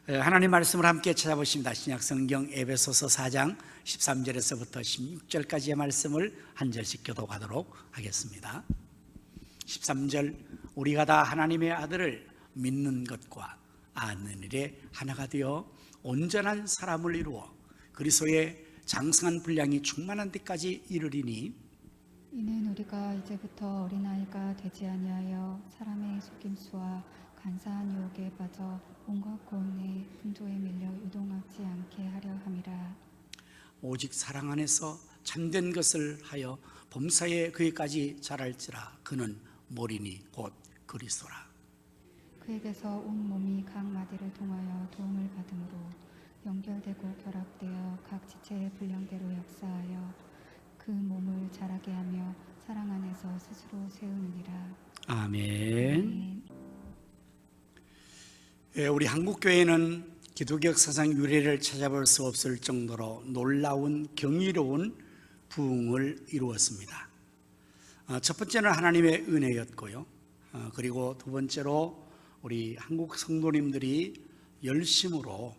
하나님 말씀을 함께 찾아보십니다. 신약성경 에베소서 4장 13절에서부터 16절까지의 말씀을 한 절씩 교독하도록 하겠습니다. 13절, 우리가 다 하나님의 아들을 믿는 것과 아는 일에 하나가 되어 온전한 사람을 이루어 그리스도의 장성한 분량이 충만한 데까지 이르리니, 이는 우리가 이제부터 어린아이가 되지 아니하여 사람의 속임수와 간사한 유혹에 빠져 온갖 고운의 풍조에 밀려 유동하지 않게 하려 함이라. 오직 사랑 안에서 참된 것을 하여 범사에 그에까지 자랄지라. 그는 머리니 곧 그리스도라. 그에게서 온 몸이 각 마디를 통하여 도움을 받음으로 연결되고 결합되어 각 지체의 분량대로 역사하여 그 몸을 자라게 하며 사랑 안에서 스스로 세우느니라. 아멘. 우리 한국교회는 기독교 역사상 유래를 찾아볼 수 없을 정도로 놀라운 경이로운 부흥을 이루었습니다. 첫 번째는 하나님의 은혜였고요. 그리고 두 번째로 우리 한국 성도님들이 열심으로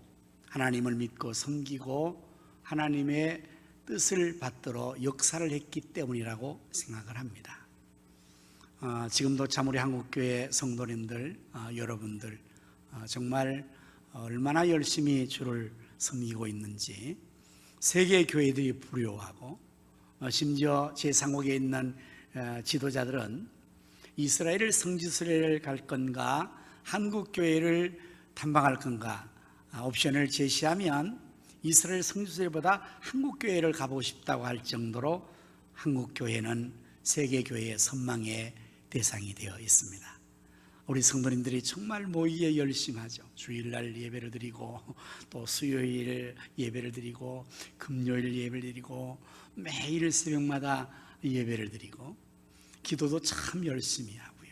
하나님을 믿고 섬기고 하나님의 뜻을 받들어 역사를 했기 때문이라고 생각을 합니다. 지금도 참 우리 한국교회 성도님들, 여러분들 정말 얼마나 열심히 주를 섬기고 있는지 세계 교회들이 부러워하고, 심지어 제3국에 있는 지도자들은 이스라엘을 성지순례를 갈 건가 한국 교회를 탐방할 건가 옵션을 제시하면 이스라엘 성지순례보다 한국 교회를 가보고 싶다고 할 정도로 한국 교회는 세계 교회의 선망의 대상이 되어 있습니다. 우리 성도님들이 정말 모이기에 열심하죠. 주일날 예배를 드리고 또 수요일 예배를 드리고 금요일 예배를 드리고 매일 새벽마다 예배를 드리고 기도도 참 열심히 하고요.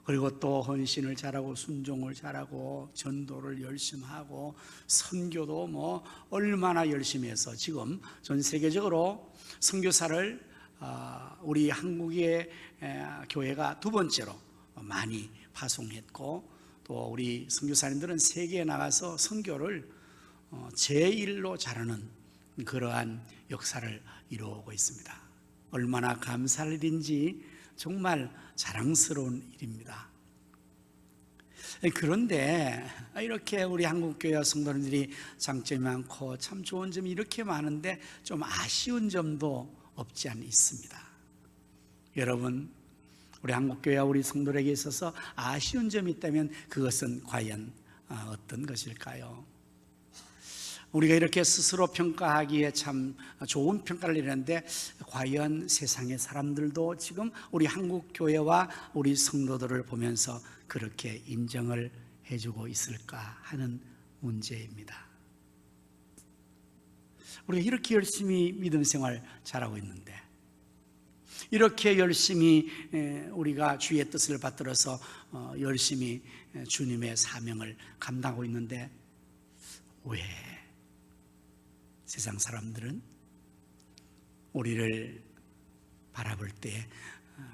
그리고 또 헌신을 잘하고 순종을 잘하고 전도를 열심히 하고 선교도 뭐 얼마나 열심히 해서 지금 전 세계적으로 선교사를 우리 한국의 교회가 두 번째로 많이 파송했고, 또 우리 선교사님들은 세계에 나가서 선교를 제1로 잘하는 그러한 역사를 이루고 있습니다. 얼마나 감사할 일인지 정말 자랑스러운 일입니다. 그런데 이렇게 우리 한국교회 성도님들이 장점이 많고 참 좋은 점이 이렇게 많은데 좀 아쉬운 점도 없지 않아 있습니다. 여러분, 우리 한국교회와 우리 성도들에게 있어서 아쉬운 점이 있다면 그것은 과연 어떤 것일까요? 우리가 이렇게 스스로 평가하기에 참 좋은 평가를 내리는데 과연 세상의 사람들도 지금 우리 한국교회와 우리 성도들을 보면서 그렇게 인정을 해주고 있을까 하는 문제입니다. 우리가 이렇게 열심히 믿음 생활 잘하고 있는데, 이렇게 열심히 우리가 주의 뜻을 받들어서 열심히 주님의 사명을 감당하고 있는데 왜 세상 사람들은 우리를 바라볼 때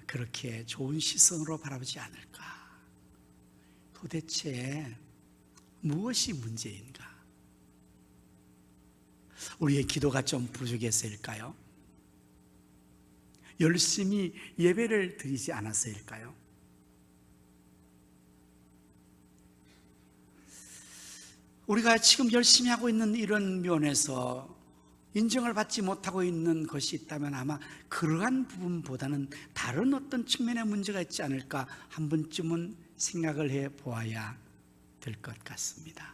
그렇게 좋은 시선으로 바라보지 않을까? 도대체 무엇이 문제인가? 우리의 기도가 좀 부족했을까요? 열심히 예배를 드리지 않았을까요? 우리가 지금 열심히 하고 있는 이런 면에서 인정을 받지 못하고 있는 것이 있다면 아마 그러한 부분보다는 다른 어떤 측면의 문제가 있지 않을까 한 번쯤은 생각을 해 보아야 될 것 같습니다.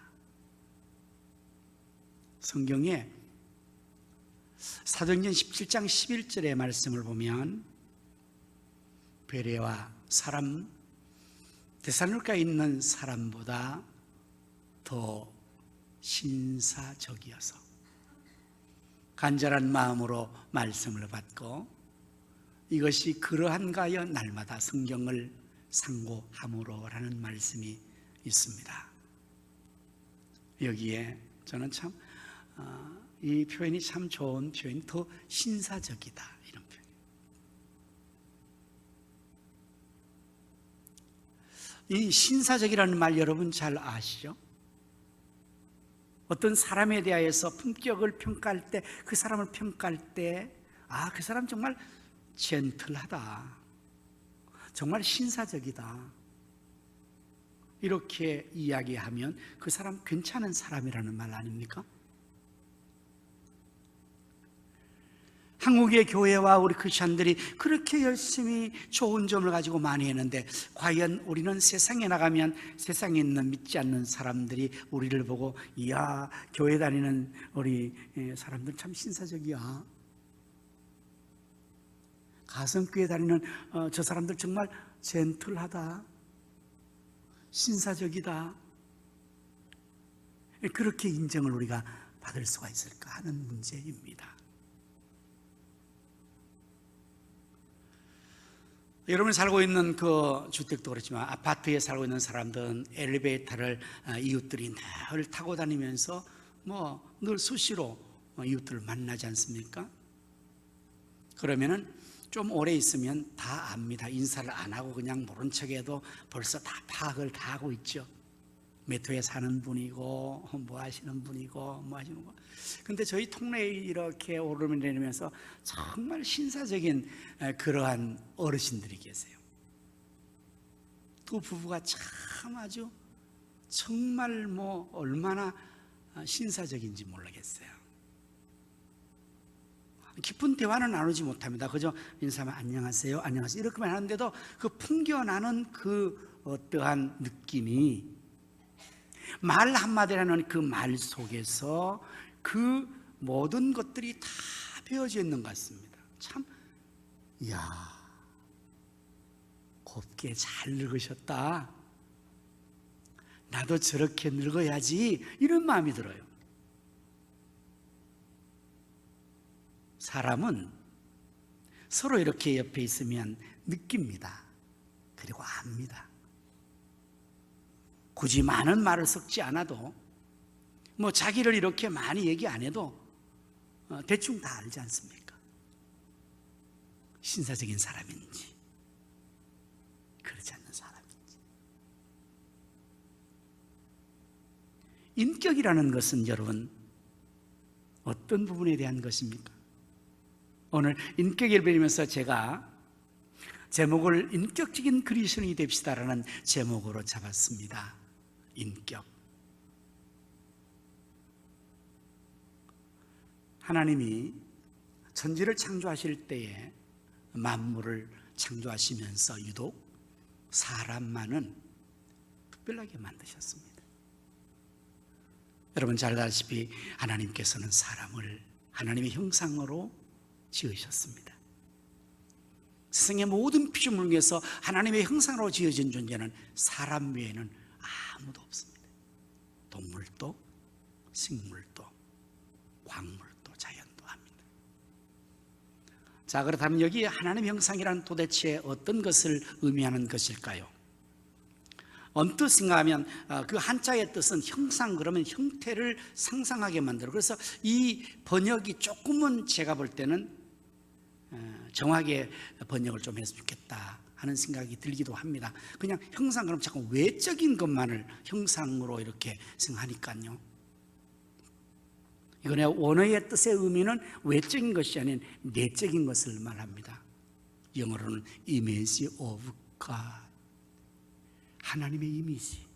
성경에 사도행전 17장 11절의 말씀을 보면 베레와 사람, 데살로니가에 있는 사람보다 더 신사적이어서 간절한 마음으로 말씀을 받고 이것이 그러한가 하여 날마다 성경을 상고함으로라는 말씀이 있습니다. 여기에 저는 참 이 표현이 참 좋은 표현이 더 신사적이다, 이런 표현. 이 신사적이라는 말 여러분 잘 아시죠? 어떤 사람에 대하여서 품격을 평가할 때, 그 사람을 평가할 때, 그 사람 정말 젠틀하다, 정말 신사적이다, 이렇게 이야기하면 그 사람 괜찮은 사람이라는 말 아닙니까? 한국의 교회와 우리 크리스천들이 그렇게 열심히 좋은 점을 가지고 많이 했는데, 과연 우리는 세상에 나가면 세상에 있는 믿지 않는 사람들이 우리를 보고, 이야, 교회 다니는 우리 사람들 참 신사적이야, 가성교회 다니는 저 사람들 정말 젠틀하다, 신사적이다, 그렇게 인정을 우리가 받을 수가 있을까 하는 문제입니다. 여러분이 살고 있는 그 주택도 그렇지만 아파트에 살고 있는 사람들은 엘리베이터를 이웃들이 늘 타고 다니면서 늘 수시로 이웃들을 만나지 않습니까? 그러면은 좀 오래 있으면 다 압니다. 인사를 안 하고 그냥 모른 척해도 벌써 다 파악을 다 하고 있죠. 몇 호에 사는 분이고, 뭐 하시는 분이고, 뭐 하시는 거. 근데 저희 동네에 이렇게 오르내리면서 정말 신사적인 그러한 어르신들이 계세요. 두 부부가 참 아주 정말 얼마나 신사적인지 모르겠어요. 깊은 대화는 나누지 못합니다. 그저 인사하면 안녕하세요, 안녕하세요 이렇게만 하는데도 그 풍겨나는 그 어떠한 느낌이, 말 한마디라는 그 말 속에서 그 모든 것들이 다 배어져 있는 것 같습니다. 참, 이야, 곱게 잘 늙으셨다, 나도 저렇게 늙어야지, 이런 마음이 들어요. 사람은 서로 이렇게 옆에 있으면 느낍니다. 그리고 압니다. 굳이 많은 말을 섞지 않아도, 자기를 이렇게 많이 얘기 안 해도 대충 다 알지 않습니까? 신사적인 사람인지 그렇지 않는 사람인지. 인격이라는 것은 여러분 어떤 부분에 대한 것입니까? 오늘 인격을 배우면서 제가 제목을 인격적인 그리스도인이 됩시다라는 제목으로 잡았습니다. 인격. 하나님이 천지를 창조하실 때에 만물을 창조하시면서 유독 사람만은 특별하게 만드셨습니다. 여러분 잘 아시다시피 하나님께서는 사람을 하나님의 형상으로 지으셨습니다. 세상의 모든 피조물 중에서 하나님의 형상으로 지어진 존재는 사람 외에는 아무도 없습니다. 동물도, 식물도, 광물도, 자연도 합니다. 자, 그렇다면 여기 하나님의 형상이란 도대체 어떤 것을 의미하는 것일까요? 언뜻 생각하면 그 한자의 뜻은 형상, 그러면 형태를 상상하게 만들어. 그래서 이 번역이 조금은 제가 볼 때는 정확하게 번역을 좀 했으면 좋겠다 하는 생각이 들기도 합니다. 그냥 형상, 그럼 자꾸 외적인 것만을 형상으로 이렇게 생각하니까요. 이거는 원어의 뜻의 의미는 외적인 것이 아닌 내적인 것을 말합니다. 영어로는 image of God, 하나님의 이미지.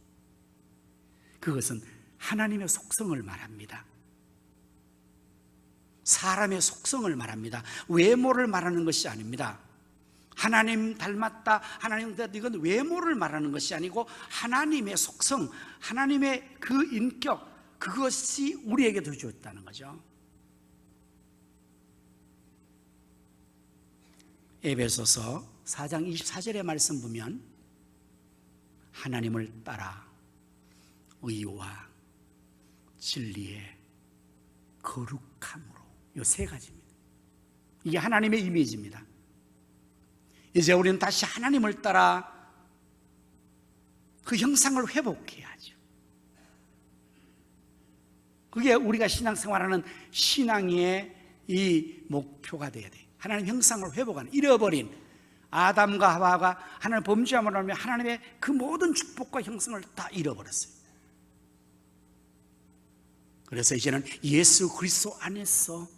그것은 하나님의 속성을 말합니다. 사람의 속성을 말합니다. 외모를 말하는 것이 아닙니다. 하나님 닮았다, 하나님 닮았다, 이건 외모를 말하는 것이 아니고 하나님의 속성, 하나님의 그 인격, 그것이 우리에게도 주었다는 거죠. 에베소서 4장 24절의 말씀 보면 하나님을 따라 의와 진리의 거룩함으로, 이 세 가지입니다. 이게 하나님의 이미지입니다. 이제 우리는 다시 하나님을 따라 그 형상을 회복해야죠. 그게 우리가 신앙생활하는 신앙의 이 목표가 돼야 돼요. 하나님 형상을 회복하는, 잃어버린 아담과 하와가 하나님 범죄함으로 하면 하나님의 그 모든 축복과 형상을 다 잃어버렸어요. 그래서 이제는 예수 그리스도 안에서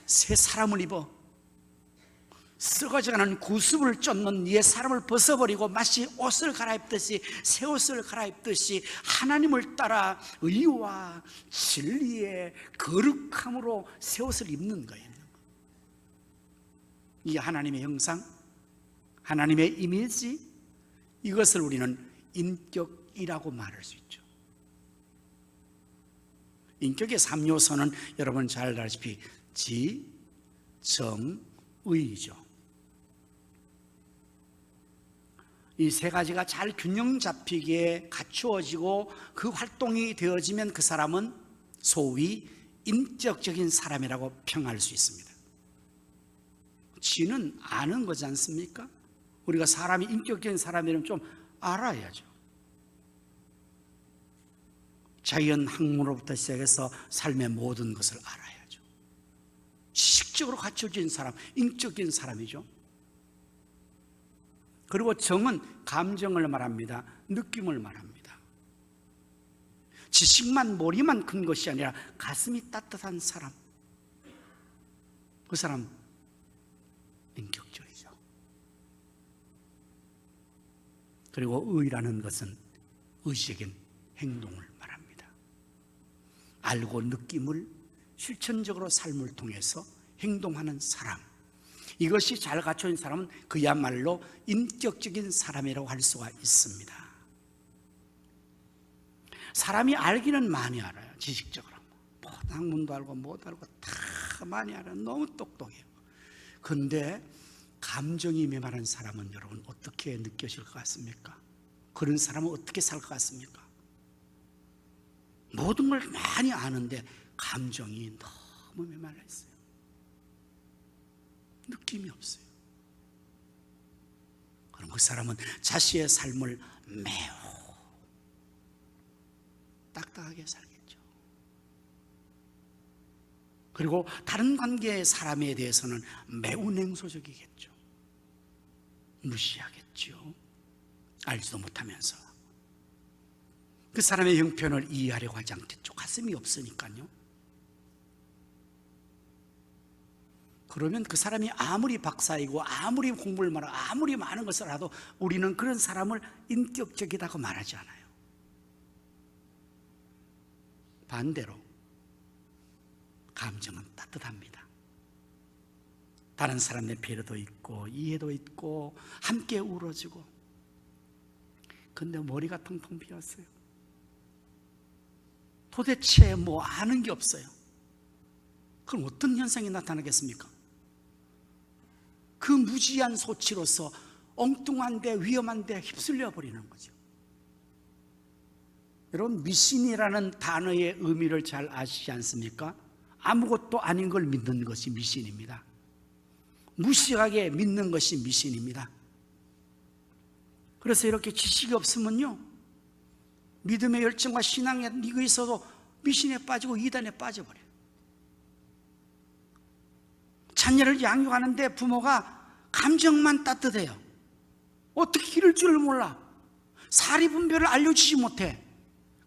새 사람을 입어 썩어져가는 구습을 쫓는 옛 사람을 벗어버리고 마치 옷을 갈아입듯이 새 옷을 갈아입듯이 하나님을 따라 의와 진리의 거룩함으로 새 옷을 입는 거예요. 이 하나님의 형상, 하나님의 이미지, 이것을 우리는 인격이라고 말할 수 있죠. 인격의 3요소는 여러분 잘 알다시피 지, 정, 의죠. 이 세 가지가 잘 균형 잡히게 갖추어지고 그 활동이 되어지면 그 사람은 소위 인격적인 사람이라고 평할 수 있습니다. 지는 아는 거지 않습니까? 우리가 사람이 인격적인 사람이라면 좀 알아야죠. 자연 학문으로부터 시작해서 삶의 모든 것을 알아야죠. 지식적으로 갖춰진 사람, 인격적인 사람이죠. 그리고 정은 감정을 말합니다. 느낌을 말합니다. 지식만 머리만 큰 것이 아니라 가슴이 따뜻한 사람, 그 사람 인격적이죠. 그리고 의라는 것은 의식적인 행동을 말합니다. 알고 느낌을 실천적으로 삶을 통해서 행동하는 사람, 이것이 잘 갖춰진 사람은 그야말로 인격적인 사람이라고 할 수가 있습니다. 사람이 알기는 많이 알아요. 지식적으로 학문도 알고 뭐도 알고 다 많이 알아요. 너무 똑똑해요. 그런데 감정이 메마른 사람은 여러분 어떻게 느껴질 것 같습니까? 그런 사람은 어떻게 살 것 같습니까? 모든 걸 많이 아는데 감정이 너무 메말라 있어요. 느낌이 없어요. 그럼 그 사람은 자신의 삶을 매우 딱딱하게 살겠죠. 그리고 다른 관계의 사람에 대해서는 매우 냉소적이겠죠. 무시하겠죠. 알지도 못하면서 그 사람의 형편을 이해하려고 하지 않겠죠. 가슴이 없으니까요. 그러면 그 사람이 아무리 박사이고 아무리 공부를 말하고 아무리 많은 것을 알아도 우리는 그런 사람을 인격적이라고 말하지 않아요. 반대로 감정은 따뜻합니다. 다른 사람의 배려도 있고 이해도 있고 함께 울어주고. 근데 머리가 텅텅 비었어요. 도대체 뭐 아는 게 없어요. 그럼 어떤 현상이 나타나겠습니까? 그 무지한 소치로서 엉뚱한데 위험한데 휩쓸려 버리는 거죠. 여러분, 미신이라는 단어의 의미를 잘 아시지 않습니까? 아무것도 아닌 걸 믿는 것이 미신입니다. 무식하게 믿는 것이 미신입니다. 그래서 이렇게 지식이 없으면요, 믿음의 열정과 신앙에 이거 있어도 미신에 빠지고 이단에 빠져버려요. 자녀를 양육하는데 부모가 감정만 따뜻해요. 어떻게 기를 줄을 몰라. 사리분별을 알려주지 못해.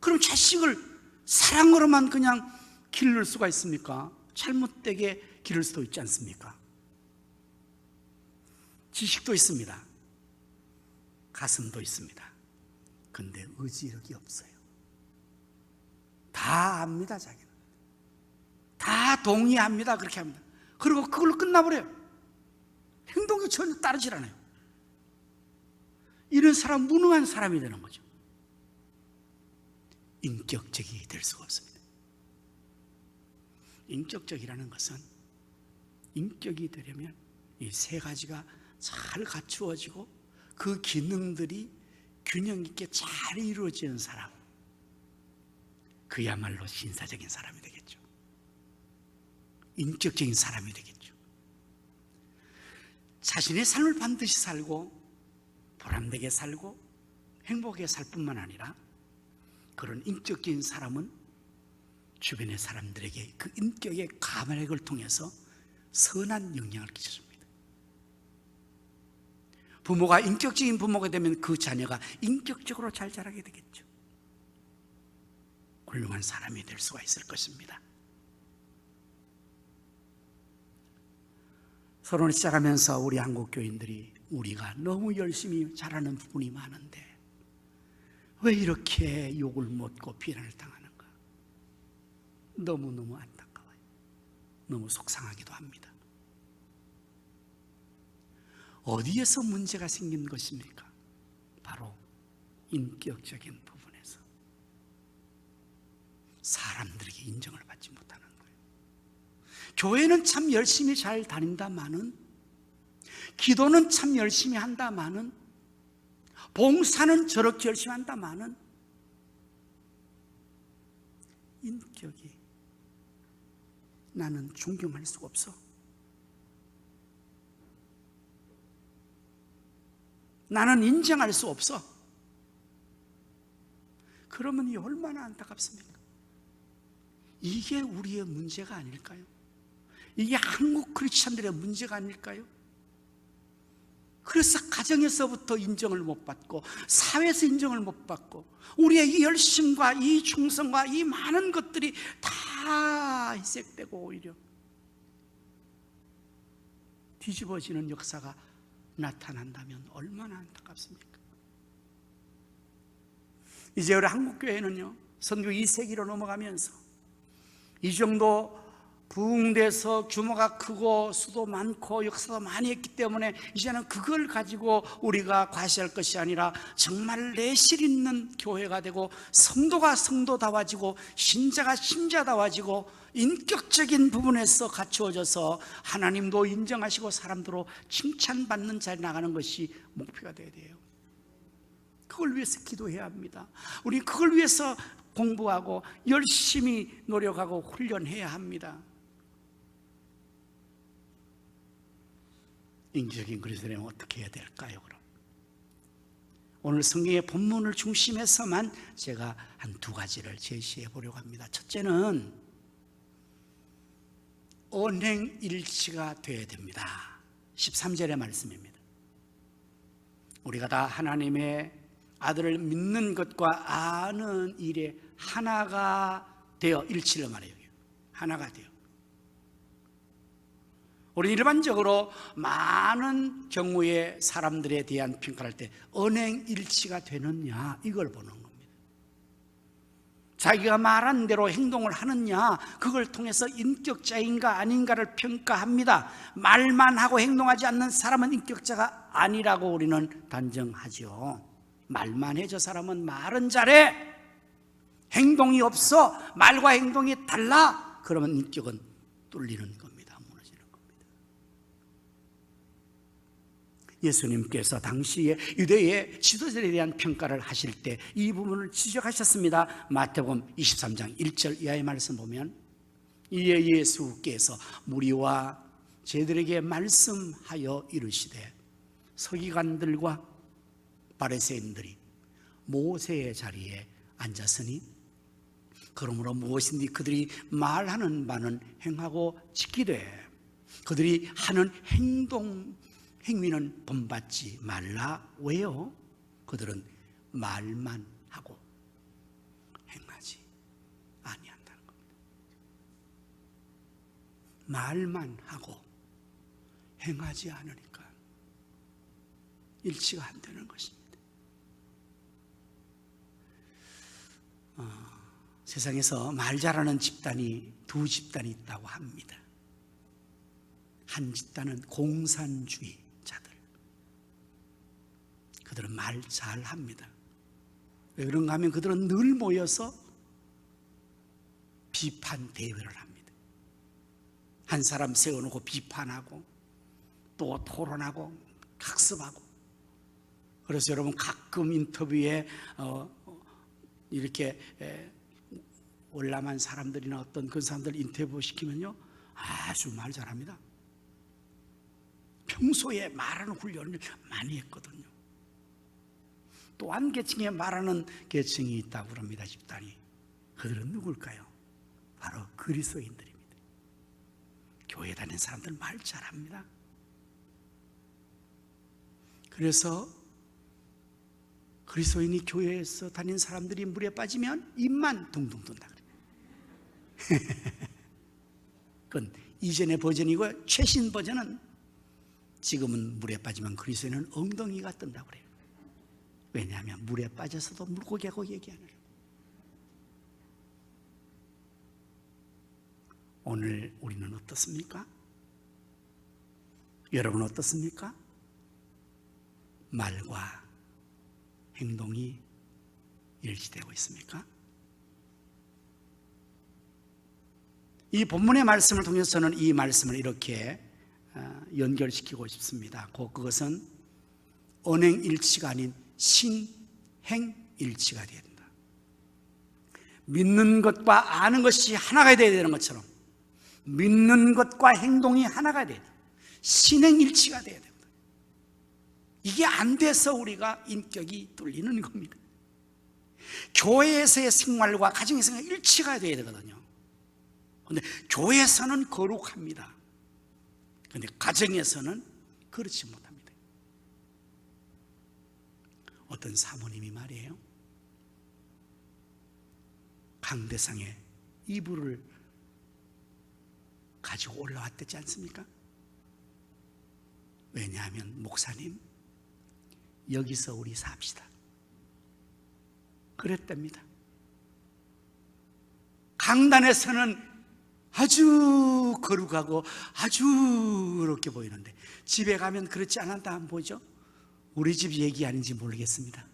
그럼 자식을 사랑으로만 그냥 기를 수가 있습니까? 잘못되게 기를 수도 있지 않습니까? 지식도 있습니다. 가슴도 있습니다. 근데 의지력이 없어요. 다 압니다, 자기는. 다 동의합니다, 그렇게 합니다. 그리고 그걸로 끝나버려요. 행동이 전혀 따르질 않아요. 이런 사람, 무능한 사람이 되는 거죠. 인격적이 될 수가 없습니다. 인격적이라는 것은, 인격이 되려면 이 세 가지가 잘 갖추어지고 그 기능들이 균형 있게 잘 이루어지는 사람, 그야말로 신사적인 사람이 되겠죠. 인격적인 사람이 되겠죠. 자신의 삶을 반드시 살고 보람되게 살고 행복하게 살 뿐만 아니라 그런 인격적인 사람은 주변의 사람들에게 그 인격의 감화력을 통해서 선한 영향을 끼쳐줍니다. 부모가 인격적인 부모가 되면 그 자녀가 인격적으로 잘 자라게 되겠죠. 훌륭한 사람이 될 수가 있을 것입니다. 서론을 시작하면서 우리 한국 교인들이 우리가 너무 열심히 잘하는 부분이 많은데 왜 이렇게 욕을 먹고 비난을 당하는가? 너무너무 안타까워요. 너무 속상하기도 합니다. 어디에서 문제가 생긴 것입니까? 바로 인격적인 부분에서 사람들에게 인정을 받지 못하는 거예요. 교회는 참 열심히 잘 다닌다마는, 기도는 참 열심히 한다마는, 봉사는 저렇게 열심히 한다마는 인격이 나는 존경할 수가 없어. 나는 인정할 수 없어. 그러면 이 얼마나 안타깝습니까? 이게 우리의 문제가 아닐까요? 이게 한국 크리스찬들의 문제가 아닐까요? 그래서 가정에서부터 인정을 못 받고 사회에서 인정을 못 받고 우리의 이 열심과 이 충성과 이 많은 것들이 다 희색되고 오히려 뒤집어지는 역사가 나타난다면 얼마나 안타깝습니까? 이제 우리 한국교회는요, 선교 2세기로 넘어가면서 이 정도 부흥돼서 규모가 크고 수도 많고 역사도 많이 했기 때문에 이제는 그걸 가지고 우리가 과시할 것이 아니라 정말 내실 있는 교회가 되고 성도가 성도다워지고 신자가 신자다워지고 인격적인 부분에서 갖추어져서 하나님도 인정하시고 사람들로 칭찬받는 자리에 나가는 것이 목표가 되어야 돼요. 그걸 위해서 기도해야 합니다. 우리 그걸 위해서 공부하고 열심히 노력하고 훈련해야 합니다. 인격적인 그리스도인은 어떻게 해야 될까요? 그럼 오늘 성경의 본문을 중심해서만 제가 한 두 가지를 제시해 보려고 합니다. 첫째는 언행일치가 되어야 됩니다. 13절의 말씀입니다. 우리가 다 하나님의 아들을 믿는 것과 아는 일에 하나가 되어 일치를 말해요. 하나가 되어. 우리 일반적으로 많은 경우에 사람들에 대한 평가를 할 때 언행일치가 되느냐 이걸 보는 겁니다. 자기가 말한 대로 행동을 하느냐 그걸 통해서 인격자인가 아닌가를 평가합니다. 말만 하고 행동하지 않는 사람은 인격자가 아니라고 우리는 단정하죠. 말만 해 저 사람은 말은 잘해, 행동이 없어, 말과 행동이 달라, 그러면 인격은 뚫리는 겁니다. 무너지는 겁니다. 예수님께서 당시에 유대의 지도자들에 대한 평가를 하실 때 이 부분을 지적하셨습니다. 마태복음 23장 1절 이하의 말씀 보면 이에 예수께서 무리와 제들에게 말씀하여 이르시되 서기관들과 바리새인들이 모세의 자리에 앉았으니 그러므로 무엇인지 그들이 말하는 바는 행하고 지키되 그들이 하는 행위는 본받지 말라. 왜요? 그들은 말만 하고 행하지 아니한다는 겁니다. 말만 하고 행하지 않으니까 일치가 안 되는 것입니다. 세상에서 말 잘하는 집단이 두 집단이 있다고 합니다. 한 집단은 공산주의자들. 그들은 말 잘합니다. 왜 그런가 하면 그들은 늘 모여서 비판 대회를 합니다. 한 사람 세워놓고 비판하고 또 토론하고 학습하고. 그래서 여러분 가끔 인터뷰에 이렇게 월남한 사람들이나 어떤 그 사람들 인터뷰 시키면요 아주 말 잘합니다. 평소에 말하는 훈련을 많이 했거든요. 또 한 계층에 말하는 계층이 있다고 그럽니다. 집단이. 그들은 누굴까요? 바로 그리스도인들입니다. 교회 다니는 사람들 말 잘합니다. 그래서 그리스도인이 교회에서 다닌 사람들이 물에 빠지면 입만 둥둥 든다 그래. 그건 이전의 버전이고, 최신 버전은 지금은 물에 빠지면 그리스도인은 엉덩이가 뜬다고 그래요. 왜냐하면 물에 빠져서도 물고기하고 얘기하는 거예요. 오늘 우리는 어떻습니까? 여러분 어떻습니까? 말과 행동이 일치되고 있습니까? 이 본문의 말씀을 통해서 저는 이 말씀을 이렇게 연결시키고 싶습니다. 그것은 언행일치가 아닌 신행일치가 되어야 된다. 믿는 것과 아는 것이 하나가 되어야 되는 것처럼 믿는 것과 행동이 하나가 되어야 된다. 신행일치가 되어야 됩니다. 이게 안 돼서 우리가 인격이 뚫리는 겁니다. 교회에서의 생활과 가정의 생활 일치가 되어야 되거든요. 그런데 교회에서는 거룩합니다. 그런데 가정에서는 그렇지 못합니다. 어떤 사모님이 말이에요, 강대상에 이불을 가지고 올라왔댔지 않습니까? 왜냐하면 목사님, 여기서 우리 삽시다 그랬답니다. 강단에서는 아주 거룩하고 아주 그렇게 보이는데 집에 가면 그렇지 않았다 한번 보죠. 우리 집 얘기 아닌지 모르겠습니다.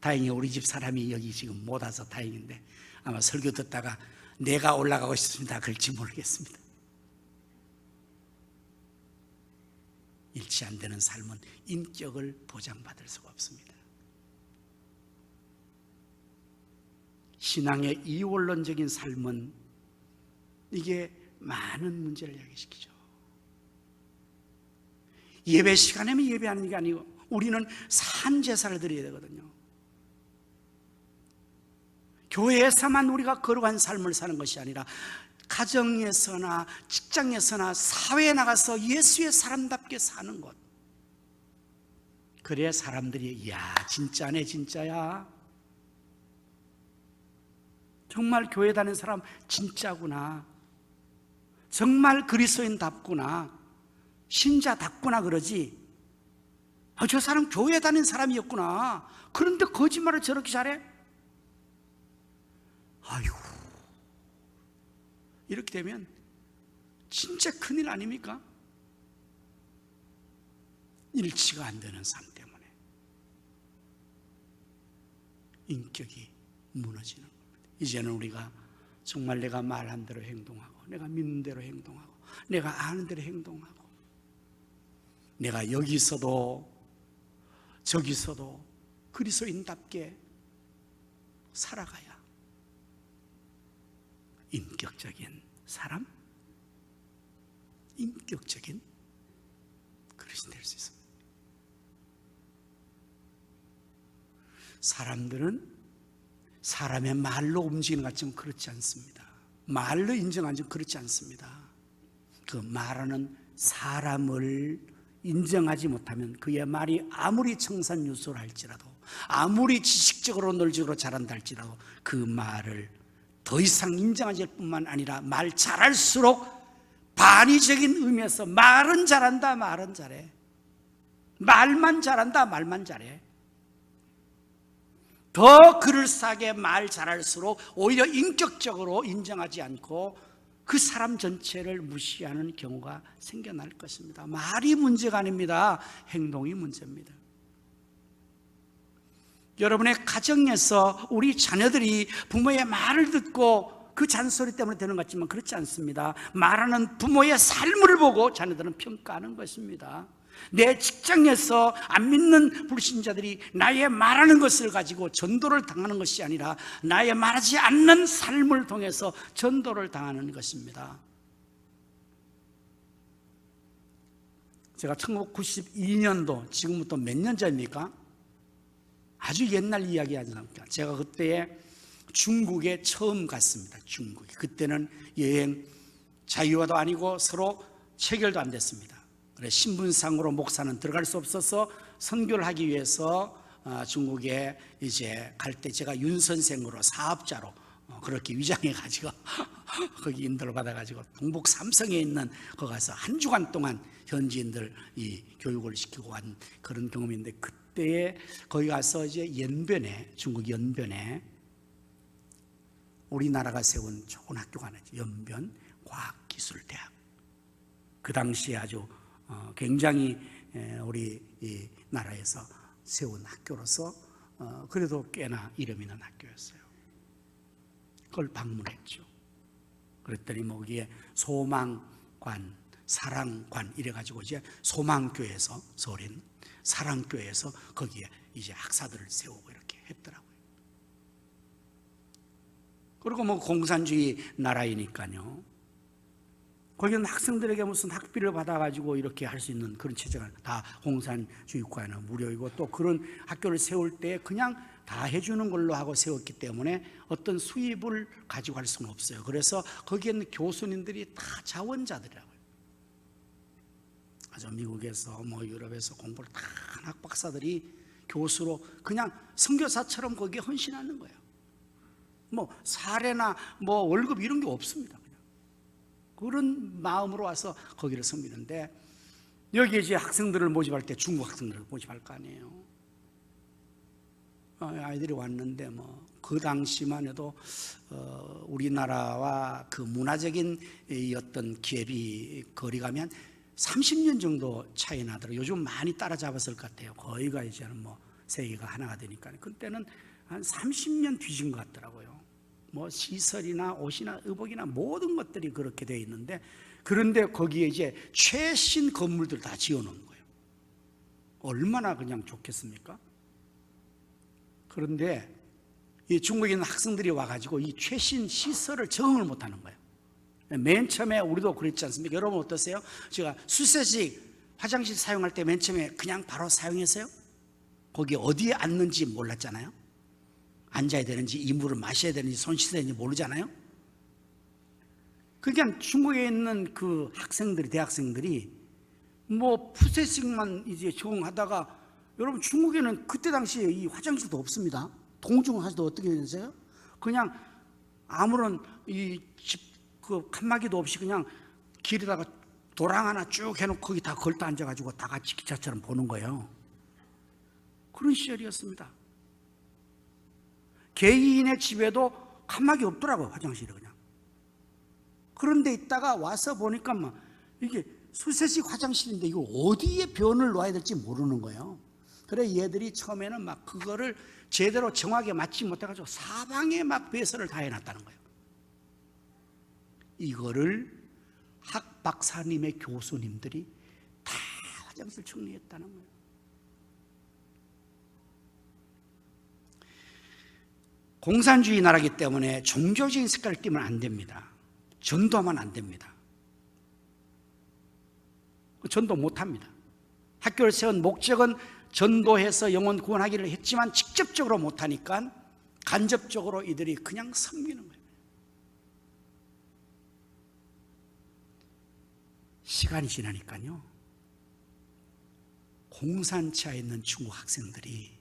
다행히 우리 집 사람이 여기 지금 못 와서 다행인데, 아마 설교 듣다가 내가 올라가고 싶습니다 그럴지 모르겠습니다. 일치 안 되는 삶은 인격을 보장받을 수가 없습니다. 신앙의 이원론적인 삶은 이게 많은 문제를 야기시키죠. 예배 시간에만 예배하는 게 아니고 우리는 산제사를 드려야 되거든요. 교회에서만 우리가 거룩한 삶을 사는 것이 아니라 가정에서나 직장에서나 사회에 나가서 예수의 사람답게 사는 것. 그래야 사람들이 야 진짜네 진짜야, 정말 교회 다니는 사람 진짜구나, 정말 그리스도인답구나, 신자답구나 그러지, 저 사람 교회 다니는 사람이었구나, 그런데 거짓말을 저렇게 잘해? 아이고, 이렇게 되면 진짜 큰일 아닙니까? 일치가 안 되는 삶 때문에 인격이 무너지는 겁니다. 이제는 우리가 정말 내가 말한 대로 행동하고, 내가 믿는 대로 행동하고, 내가 아는 대로 행동하고, 내가 여기서도 저기서도 그리스도인답게 살아가야 인격적인 사람, 인격적인 그리스도인 될 수 있습니다. 사람들은 사람의 말로 움직이는 것 같지만 그렇지 않습니다. 말로 인정하는 건 그렇지 않습니다. 그 말하는 사람을 인정하지 못하면 그의 말이 아무리 청산유수를 할지라도, 아무리 지식적으로 논리적으로 잘한다 할지라도 그 말을 더 이상 인정하지 뿐만 아니라 말 잘할수록 반의적인 의미에서 말은 잘한다, 말은 잘해, 말만 잘한다, 말만 잘해, 더 그럴싸하게 말 잘할수록 오히려 인격적으로 인정하지 않고 그 사람 전체를 무시하는 경우가 생겨날 것입니다. 말이 문제가 아닙니다. 행동이 문제입니다. 여러분의 가정에서 우리 자녀들이 부모의 말을 듣고 그 잔소리 때문에 되는 것 같지만 그렇지 않습니다. 말하는 부모의 삶을 보고 자녀들은 평가하는 것입니다. 내 직장에서 안 믿는 불신자들이 나의 말하는 것을 가지고 전도를 당하는 것이 아니라 나의 말하지 않는 삶을 통해서 전도를 당하는 것입니다. 제가 1992년도, 지금부터 몇 년 전입니까? 아주 옛날 이야기 아닙니까? 제가 그때 중국에 처음 갔습니다. 중국에. 그때는 여행 자유화도 아니고 서로 체결도 안 됐습니다. 그래 신분상으로 목사는 들어갈 수 없어서 선교를 하기 위해서 중국에 이제 갈 때 제가 윤 선생으로 사업자로 그렇게 위장해 가지고 거기 인도를 받아 가지고 동북 삼성에 있는 거기 가서 한 주간 동안 현지인들 이 교육을 시키고 한 그런 경험인데, 그때에 거기 가서 이제 연변에, 중국 연변에 우리나라가 세운 좋은 학교가 하나 있죠. 연변 과학기술대학. 그 당시에 아주 굉장히 우리 이 나라에서 세운 학교로서 그래도 꽤나 이름 있는 학교였어요. 그걸 방문했죠. 그랬더니 뭐 거기에 소망관, 사랑관 이래가지고 이제 소망교회에서, 서울인 사랑교회에서 거기에 이제 학사들을 세우고 이렇게 했더라고요. 그리고 뭐 공산주의 나라이니까요, 거기는 학생들에게 무슨 학비를 받아가지고 이렇게 할 수 있는 그런 체제가 다 공산주의 국가는 무료이고, 또 그런 학교를 세울 때 그냥 다 해주는 걸로 하고 세웠기 때문에 어떤 수입을 가지고 갈 수는 없어요. 그래서 거기에 있는 교수님들이 다 자원자들이라고요. 아주 미국에서 뭐 유럽에서 공부를 다 한 학박사들이 교수로 그냥 선교사처럼 거기에 헌신하는 거예요. 뭐 사례나 뭐 월급 이런 게 없습니다. 그냥 그런 마음으로 와서 거기를 섬기는데, 여기 이제 학생들을 모집할 때 중국 학생들을 모집할 거 아니에요. 아이들이 왔는데 뭐 그 당시만 해도 우리나라와 그 문화적인 이 어떤 기업이 거리감이 한 30년 정도 차이 나더라고요. 요즘 많이 따라잡았을 것 같아요. 거의가 이제는 뭐 세계가 하나가 되니까. 그때는 한 30년 뒤진 것 같더라고요. 뭐 시설이나 옷이나 의복이나 모든 것들이 그렇게 되어 있는데, 그런데 거기에 이제 최신 건물들 다 지어놓은 거예요. 얼마나 그냥 좋겠습니까? 그런데 이 중국에 있는 학생들이 와가지고 이 최신 시설을 적응을 못하는 거예요. 맨 처음에 우리도 그랬지 않습니까? 여러분 어떠세요? 제가 수세식 화장실 사용할 때 맨 처음에 그냥 바로 사용했어요? 거기 어디에 앉는지 몰랐잖아요. 앉아야 되는지, 이물을 마셔야 되는지, 손 씻어야 되는지 모르잖아요. 그러니까 중국에 있는 그 학생들이, 대학생들이 뭐 푸세식만 이제 적응하다가, 여러분 중국에는 그때 당시에 이 화장실도 없습니다. 동중하셔도 어떻게 되세요? 그냥 아무런 이 집 그 칸막이도 없이 그냥 길에다가 도랑 하나 쭉 해놓고 거기 다 걸터 앉아가지고 다 같이 기차처럼 보는 거예요. 그런 시절이었습니다. 개인의 집에도 칸막이 없더라고요, 화장실이 그냥. 그런데 있다가 와서 보니까 막 이게 수세식 화장실인데 이거 어디에 변을 놓아야 될지 모르는 거예요. 그래 얘들이 처음에는 막 그거를 제대로 정확하게 맞지 못해가지고 사방에 막 배설을 다 해놨다는 거예요. 이거를 학 박사님의 교수님들이 다 화장실 정리했다는 거예요. 공산주의 나라이기 때문에 종교적인 색깔을 띠면 안 됩니다. 전도하면 안 됩니다. 전도 못합니다. 학교를 세운 목적은 전도해서 영혼 구원하기를 했지만 직접적으로 못하니까 간접적으로 이들이 그냥 섬기는 거예요. 시간이 지나니까요, 공산치하에 있는 중국 학생들이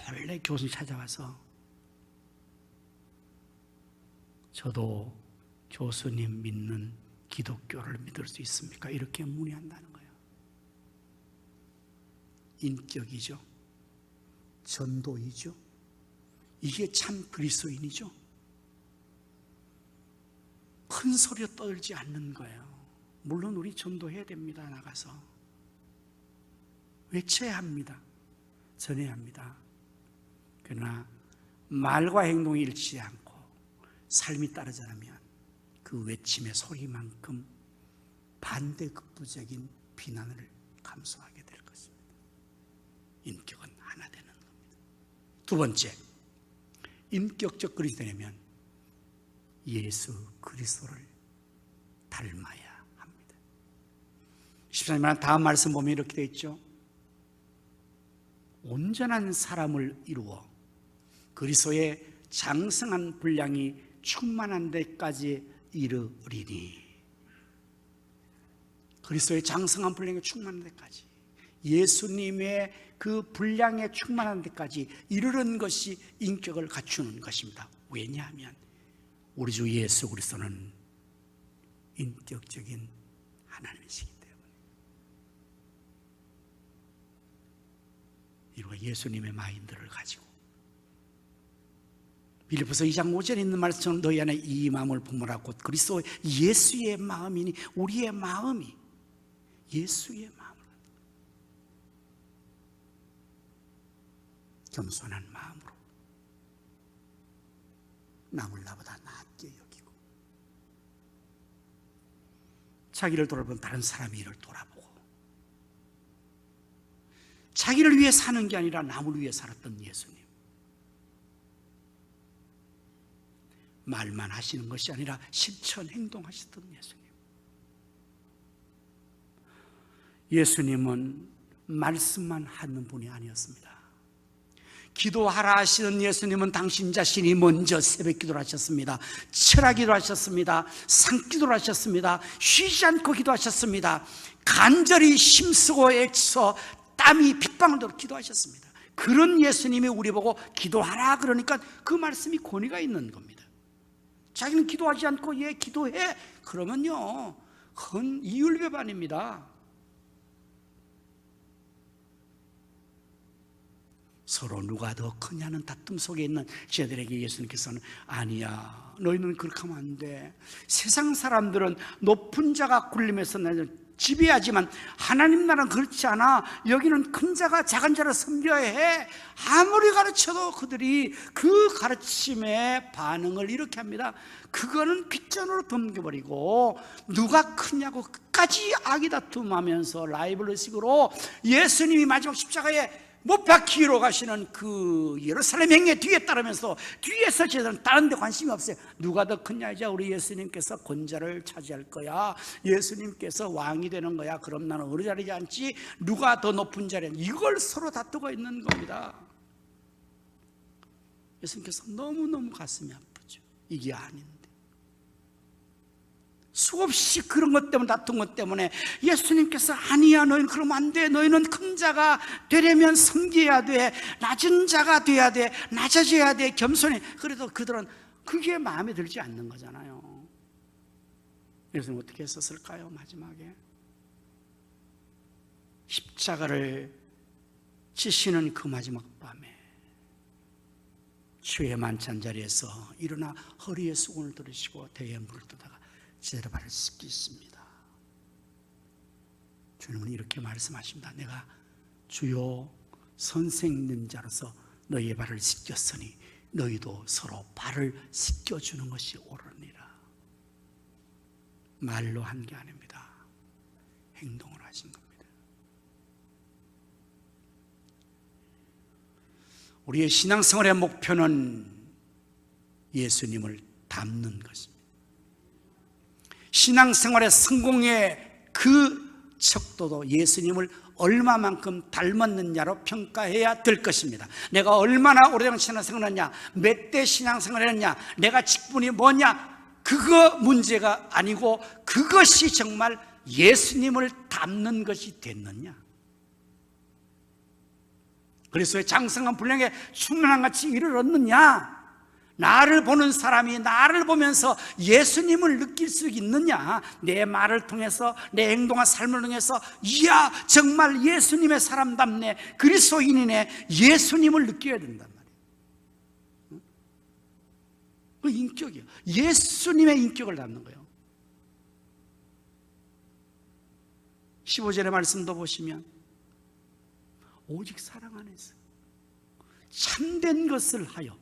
몰래 교수님 찾아와서 저도 교수님 믿는 기독교를 믿을 수 있습니까? 이렇게 문의한다는 거예요. 인격이죠. 전도이죠. 이게 참 그리스도인이죠. 큰 소리로 떨지 않는 거예요. 물론 우리 전도해야 됩니다. 나가서 외쳐야 합니다. 전해야 합니다. 그러나 말과 행동이 일치하지 않고 삶이 따르지 않으면 그 외침의 소리만큼 반대급부적인 비난을 감수하게 될 것입니다. 인격은 하나 되는 겁니다. 두 번째, 인격적 그리스도가 되려면 예수 그리스도를 닮아야 합니다. 14절 다음 말씀 보면 이렇게 되어 있죠. 온전한 사람을 이루어 그리스도의 장성한 분량이 충만한 데까지 이르리니. 그리스도의 장성한 분량이 충만한 데까지. 예수님의 그 분량에 충만한 데까지 이르는 것이 인격을 갖추는 것입니다. 왜냐하면 우리 주 예수 그리스도는 인격적인 하나님이시기 때문에. 이루가 예수님의 마인드를 가지고 빌립보서 2장 5절에 있는 말씀처럼 너희 안에 이 마음을 품으라. 곧 그리스도 예수의 마음이니 우리의 마음이 예수의 마음을 겸손한 마음으로 남을 나보다 낫게 여기고 자기를 돌아보면 다른 사람의 일을 돌아보고 자기를 위해 사는 게 아니라 남을 위해 살았던 예수님, 말만 하시는 것이 아니라 실천 행동하셨던 예수님. 예수님은 말씀만 하는 분이 아니었습니다. 기도하라 하시는 예수님은 당신 자신이 먼저 새벽 기도를 하셨습니다. 철학 기도를 하셨습니다. 산기도를 하셨습니다. 쉬지 않고 기도하셨습니다. 간절히 힘쓰고 애써 땀이 핏방울 도록 기도하셨습니다. 그런 예수님이 우리 보고 기도하라 그러니까 그 말씀이 권위가 있는 겁니다. 자기는 기도하지 않고 얘 기도해 그러면요, 그건 이율배반입니다. 서로 누가 더 크냐는 다툼 속에 있는 저들에게 예수님께서는 아니야, 너희는 그렇게 하면 안 돼. 세상 사람들은 높은 자가 굴림에서 지배하지만 하나님 나라는 그렇지 않아. 여기는 큰 자가 작은 자를 섬겨야 해. 아무리 가르쳐도 그들이 그 가르침에 반응을 이렇게 합니다. 그거는 귓전으로 덤겨버리고 누가 크냐고 끝까지 아기다툼하면서 라이벌식으로 예수님이 마지막 십자가에 못 박히러 가시는 그 예루살렘 행에 뒤에 따르면서 뒤에서 제자는 다른 데 관심이 없어요. 누가 더 크냐? 이제 우리 예수님께서 권자를 차지할 거야. 예수님께서 왕이 되는 거야. 그럼 나는 어느 자리지 않지? 누가 더 높은 자리냐? 이걸 서로 다투고 있는 겁니다. 예수님께서 너무너무 가슴이 아프죠. 이게 아닌데. 수없이 그런 것 때문에 다툰 것 때문에 예수님께서 아니야, 너희는 그러면 안 돼. 너희는 큰 자가 되려면 섬겨야 돼. 낮은 자가 돼야 돼. 낮아져야 돼. 겸손해. 그래도 그들은 그게 마음에 들지 않는 거잖아요. 예수님 어떻게 했었을까요? 마지막에 십자가를 지시는 그 마지막 밤에 주의 만찬 자리에서 일어나 허리에 수건을 들으시고 대에 물을 떠다가 제자의 발을 씻기십니다. 주님은 이렇게 말씀하십니다. 내가 주요 선생님 자로서 너희의 발을 씻겼으니 너희도 서로 발을 씻겨주는 것이 옳으니라. 말로 한 게 아닙니다. 행동을 하신 겁니다. 우리의 신앙생활의 목표는 예수님을 닮는 것입니다. 신앙생활의 성공의 그 척도도 예수님을 얼마만큼 닮았느냐로 평가해야 될 것입니다. 내가 얼마나 오래된 신앙생활을 했냐, 몇 대 신앙생활을 했냐, 내가 직분이 뭐냐, 그거 문제가 아니고 그것이 정말 예수님을 닮는 것이 됐느냐. 그리스도의 장성한 분량에 충만한 같이 이를 얻느냐, 나를 보는 사람이 나를 보면서 예수님을 느낄 수 있느냐, 내 말을 통해서 내 행동과 삶을 통해서 이야 정말 예수님의 사람답네, 그리스도인이네, 예수님을 느껴야 된단 말이에요. 그 인격이요, 예수님의 인격을 담는 거예요. 15절의 말씀도 보시면 오직 사랑 안에서 참된 것을 하여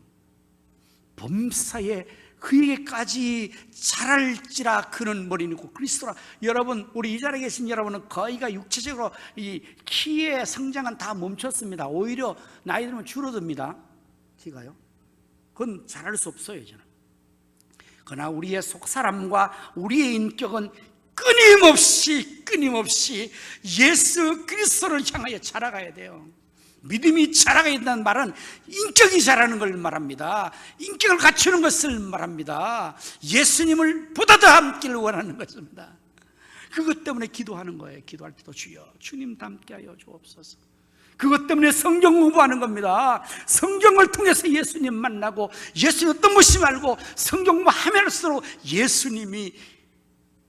범사에 그에게까지 자랄지라. 그는 머리니고 그리스도라. 여러분, 우리 이 자리에 계신 여러분은 거의가 육체적으로 이 키의 성장은 다 멈췄습니다. 오히려 나이 들면 줄어듭니다. 키가요. 그건 잘할 수 없어요, 저는. 그러나 우리의 속사람과 우리의 인격은 끊임없이 예수 그리스도를 향하여 자라가야 돼요. 믿음이 자라가야 된다는 말은 인격이 자라는 걸 말합니다. 인격을 갖추는 것을 말합니다. 예수님을 보다 더 함께를 원하는 것입니다. 그것 때문에 기도하는 거예요. 기도할 때도 주여 주님 닮게 하여 주옵소서. 그것 때문에 성경 공부하는 겁니다. 성경을 통해서 예수님 만나고 예수님 어떤 것이 말고 성경 공부하면서도 예수님이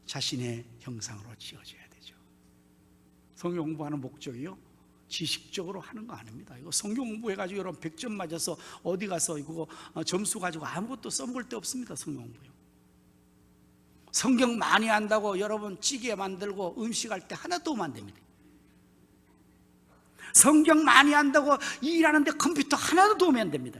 자신의 형상으로 지어져야 되죠. 성경 공부하는 목적이요, 지식적으로 하는 거 아닙니다. 이거 성경 공부해가지고 여러분 100점 맞아서 어디 가서 이거 점수 가지고 아무것도 써먹을 데 없습니다. 성경 공부요. 성경 많이 한다고 여러분 찌개 만들고 음식할 때 하나도 도움 안 됩니다. 성경 많이 한다고 일하는데 컴퓨터 하나도 도움이 안 됩니다.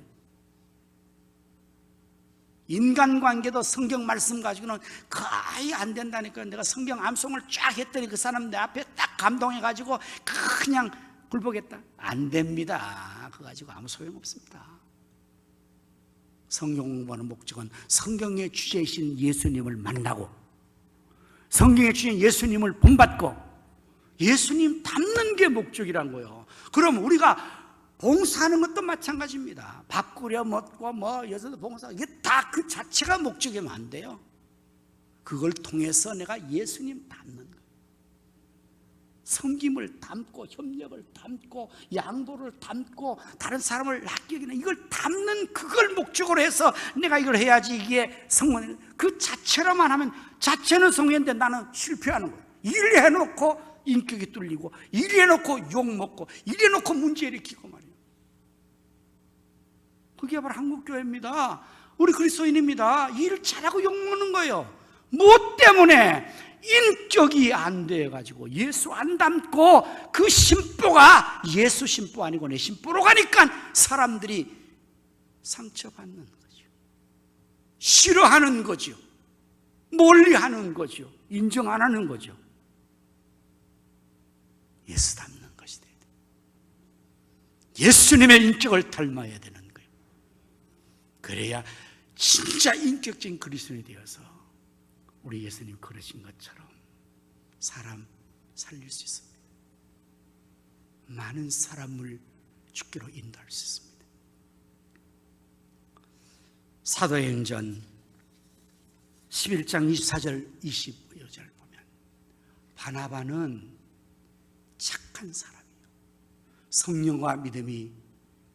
인간관계도 성경 말씀 가지고는 거의 안 된다니까요. 내가 성경 암송을 쫙 했더니 그 사람 내 앞에 딱 감동해가지고 그냥 굴복했다. 안 됩니다. 그거 가지고 아무 소용없습니다. 성경 공부하는 목적은 성경의 주제이신 예수님을 만나고 성경의 주제인 예수님을 본받고 예수님 닮는 게 목적이란 거예요. 그럼 우리가 봉사하는 것도 마찬가지입니다. 밥 끓여 먹고 여자도 봉사, 이게 다 그 자체가 목적이면 안 돼요. 그걸 통해서 내가 예수님 닮는 거예요. 섬김을 닮고 협력을 닮고 양보를 닮고 다른 사람을 아끼기는 이걸 닮는 그걸 목적으로 해서 내가 이걸 해야지 이게 성원. 그 자체로만 하면 자체는 성원인데 나는 실패하는 거예요. 일 해놓고 인격이 뚫리고 일 해놓고 욕먹고 일 해놓고 문제 일으키고 말이에요. 그게 바로 한국교회입니다. 우리 그리스도인입니다. 일 잘하고 욕먹는 거예요. 무엇 때문에? 인격이 안 돼가지고 예수 안 닮고 그 심보가 예수 심보 아니고 내 심보로 가니까 사람들이 상처받는 거죠. 싫어하는 거죠. 멀리하는 거죠. 인정 안 하는 거죠. 예수 닮는 것이 돼야 돼요. 예수님의 인격을 닮아야 되는 거예요. 그래야 진짜 인격적인 그리스도인이 되어서 우리 예수님 그러신 것처럼 사람 살릴 수 있습니다. 많은 사람을 주께로 인도할 수 있습니다. 사도행전 11장 24절 25절 보면 바나바는 착한 사람이요 성령과 믿음이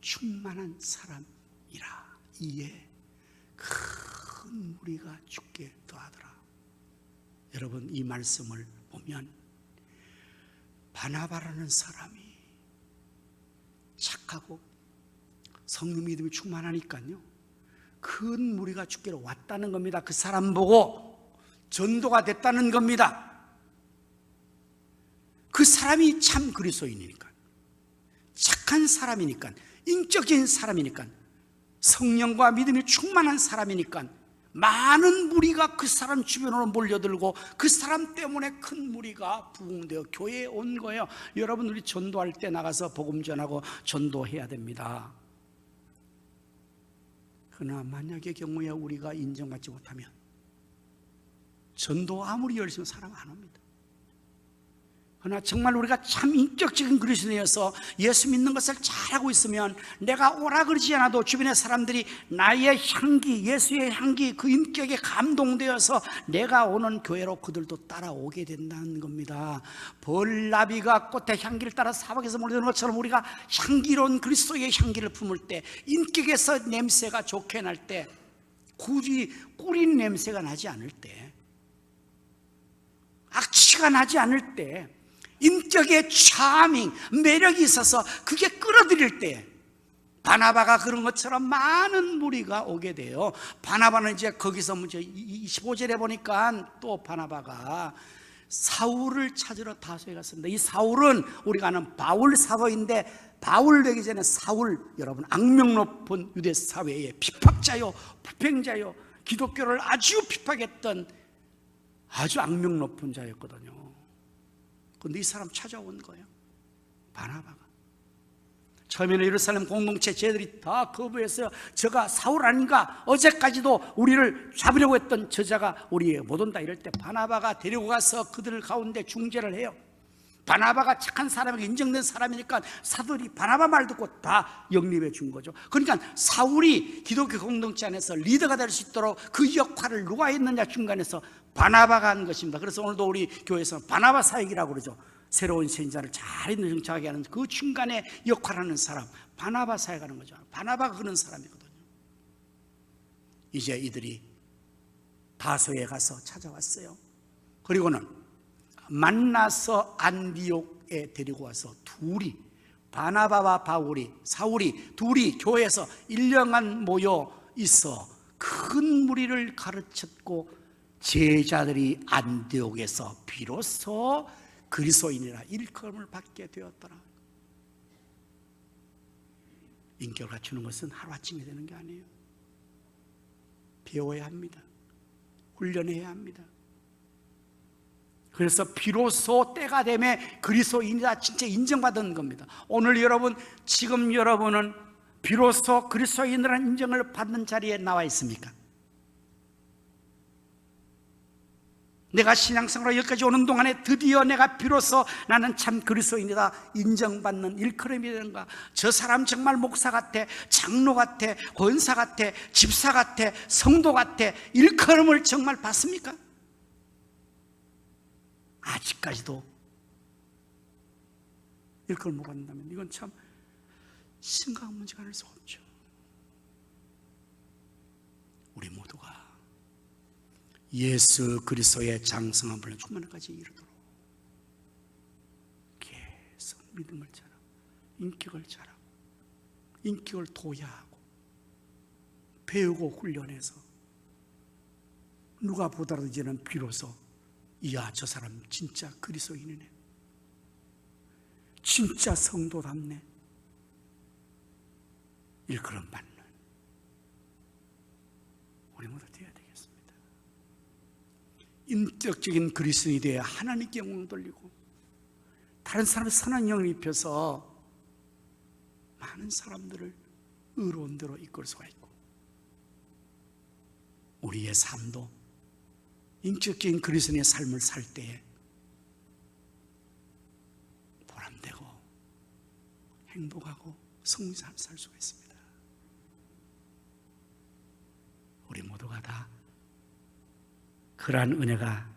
충만한 사람이라. 이에 큰 무리가 죽게 더하더라. 여러분 이 말씀을 보면 바나바라는 사람이 착하고 성령 믿음이 충만하니까요 큰 무리가 죽기로 왔다는 겁니다. 그 사람 보고 전도가 됐다는 겁니다. 그 사람이 참 그리스도인이니까 착한 사람이니까 인격적인 사람이니까 성령과 믿음이 충만한 사람이니까 많은 무리가 그 사람 주변으로 몰려들고 그 사람 때문에 큰 무리가 부흥되어 교회에 온 거예요. 여러분 우리 전도할 때 나가서 복음 전하고 전도해야 됩니다. 그러나 만약의 경우에 우리가 인정받지 못하면 전도 아무리 열심히 사람 안 옵니다. 그러나 정말 우리가 참 인격적인 그리스도인이어서 예수 믿는 것을 잘하고 있으면 내가 오라 그러지 않아도 주변의 사람들이 나의 향기, 예수의 향기, 그 인격에 감동되어서 내가 오는 교회로 그들도 따라오게 된다는 겁니다. 벌나비가 꽃의 향기를 따라 사막에서 몰려드는 것처럼 우리가 향기로운 그리스도의 향기를 품을 때 인격에서 냄새가 좋게 날 때 굳이 꿀인 냄새가 나지 않을 때 악취가 나지 않을 때 인격의 차밍, 매력이 있어서 그게 끌어들일 때 바나바가 그런 것처럼 많은 무리가 오게 돼요. 바나바는 이제 거기서 25절에 보니까 또 바나바가 사울을 찾으러 다소에 갔습니다. 이 사울은 우리가 아는 바울 사도인데 바울 되기 전에 사울, 여러분 악명 높은 유대 사회의 비박자요 불평자요 기독교를 아주 비박했던 아주 악명 높은 자였거든요. 근데 이 사람 찾아온 거예요. 바나바가. 처음에는 예루살렘 공동체 쟤들이 다 거부했어요. 저가 사울 아닌가? 어제까지도 우리를 잡으려고 했던 저자가 우리에게 못 온다. 이럴 때 바나바가 데리고 가서 그들 가운데 중재를 해요. 바나바가 착한 사람에게 인정된 사람이니까 사도들이 바나바 말 듣고 다 영립해 준 거죠. 그러니까 사울이 기독교 공동체 안에서 리더가 될 수 있도록 그 역할을 누가 했느냐 중간에서 바나바가 한 것입니다. 그래서 오늘도 우리 교회에서 바나바 사역이라고 그러죠. 새로운 선지자를 잘 인도 정착하게 하는 그 중간에 역할하는 사람, 바나바 사역하는 거죠. 바나바가 그런 사람이거든요. 이제 이들이 다소에 가서 찾아왔어요. 그리고는 만나서 안디옥에 데리고 와서 둘이, 바나바와 사울이 둘이 교회에서 1년간 모여 있어 큰 무리를 가르쳤고, 제자들이 안디옥에서 비로소 그리스도인이라 일컬음을 받게 되었더라. 인격을 갖추는 것은 하루아침에 되는 게 아니에요. 배워야 합니다. 훈련해야 합니다. 그래서 비로소 때가 되면 그리스도인이다 진짜 인정받은 겁니다. 오늘 여러분, 지금 여러분은 비로소 그리스도인이라는 인정을 받는 자리에 나와 있습니까? 내가 신앙생활로 여기까지 오는 동안에 드디어 내가 비로소 나는 참 그리스도인이다 인정받는 일컬음이 되는가? 저 사람 정말 목사 같아, 장로 같아, 권사 같아, 집사 같아, 성도 같아, 일컬음을 정말 받습니까? 아직까지도 일컬음 못 받는다면 이건 참 심각한 문제가 아닐 수 없죠. 우리 모두가 예수 그리스도의 장성한 분을 충만까지 이르도록 계속 믿음을 자라고 인격을 자라고 인격을 도야하고 배우고 훈련해서 누가 보더라도 이제는 비로소 이야 저 사람 진짜 그리스도인이네, 진짜 성도답네 일컬음 받는 우리 모두 되어야 되겠습니다. 인격적인 그리스도인이 되어 하나님께 영광을 돌리고 다른 사람의 선한 영을 입혀서 많은 사람들을 의로운 대로 이끌 수가 있고, 우리의 삶도 인격적인 그리스도인의 삶을 살 때에 보람되고 행복하고 성공의 삶을 살 수가 있습니다. 우리 모두가 다 그러한 은혜가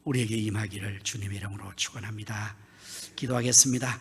우리에게 임하기를 주님의 이름으로 축원합니다. 기도하겠습니다.